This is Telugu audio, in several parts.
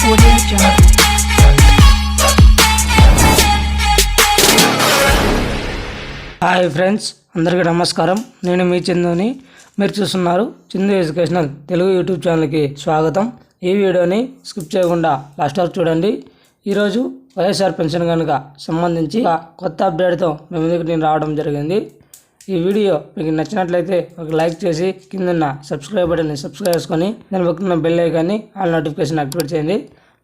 Audio Jungle. హాయ్ ఫ్రెండ్స్, అందరికీ నమస్కారం. నేను మీ చందుని. మీరు చూస్తున్నారు చందు ఎడ్యుకేషనల్ తెలుగు యూట్యూబ్ ఛానల్కి స్వాగతం. ఈ వీడియోని స్కిప్ చేయకుండా లాస్ట్ వరకు చూడండి. ఈరోజు వైఎస్ఆర్ పెన్షన్ కనుక సంబంధించి కొత్త అప్డేట్తో మీ ముందుకు నేను రావడం జరిగింది. ఈ వీడియో మీకు నచ్చినట్లయితే ఒక లైక్ చేసి కింద సబ్స్క్రైబ్ బటన్ని సబ్స్క్రైబ్ చేసుకొని దాని పక్కన బెల్ ఐకాన్ని ఆల్ నోటిఫికేషన్ యాక్టివేట్ చేయండి.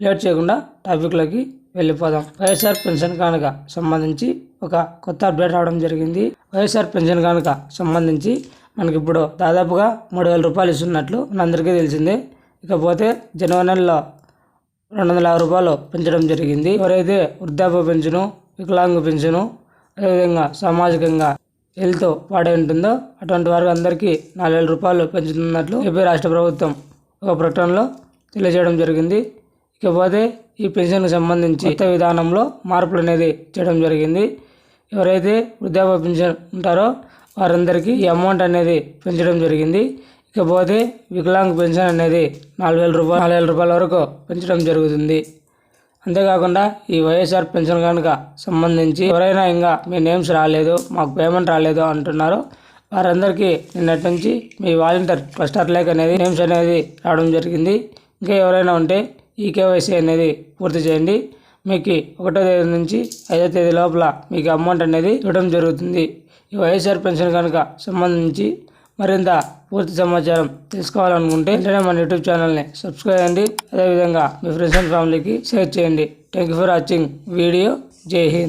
లేట్ చేయకుండా టాపిక్లోకి వెళ్ళిపోదాం. వైఎస్ఆర్ పెన్షన్ కానుక సంబంధించి ఒక కొత్త అప్డేట్ రావడం జరిగింది. వైఎస్ఆర్ పెన్షన్ కానుక సంబంధించి మనకి ఇప్పుడు దాదాపుగా 3,000 రూపాయలు ఇస్తున్నట్లు మనందరికీ తెలిసిందే. ఇకపోతే జనవరి నెలలో 250 రూపాయలు పెంచడం జరిగింది. ఎవరైతే వృద్ధాప్య పెన్షను, వికలాంగ పెన్షను, అదేవిధంగా సామాజికంగా హెల్త్ వాడే ఉంటుందో అటువంటి వారికి అందరికీ 4,000 రూపాయలు పెంచుతున్నట్లు ఏపీ రాష్ట్ర ప్రభుత్వం ఒక ప్రకటనలో తెలియజేయడం జరిగింది. ఇకపోతే ఈ పెన్షన్కి సంబంధించి కొత్త విధానంలో మార్పులు అనేది చేయడం జరిగింది. ఎవరైతే వృద్ధాప్య పెన్షన్ ఉంటారో వారందరికీ ఈ అమౌంట్ అనేది పెంచడం జరిగింది. ఇకపోతే వికలాంగ పెన్షన్ అనేది 4,000 రూపాయల వరకు పెంచడం జరుగుతుంది. అంతేకాకుండా ఈ వైఎస్ఆర్ పెన్షన్ కనుక సంబంధించి ఎవరైనా ఇంకా మీ నేమ్స్ రాలేదు, మాకు పేమెంట్ రాలేదు అంటున్నారో వారందరికీ నిన్నటి నుంచి మీ వాలంటీర్ క్లస్టర్ లేక్ అనేది నేమ్స్ అనేది రావడం జరిగింది. ఇంకా ఎవరైనా ఉంటే ఈ కేవైసీ అనేది పూర్తి చేయండి. మీకు 1వ తేదీ నుంచి 5వ తేదీ లోపల మీకు అమౌంట్ అనేది ఇవ్వడం జరుగుతుంది. ఈ వైఎస్ఆర్ పెన్షన్ కనుక సంబంధించి మరింత పూర్తి సమాచారం తెలుసుకోవాలనుకుంటే వెంటనే మన యూట్యూబ్ ఛానల్ని సబ్స్క్రైబ్ చేయండి. అదేవిధంగా మీ ఫ్రెండ్స్ అండ్ ఫ్యామిలీకి షేర్ చేయండి. Thank you for watching video. జై హింద్.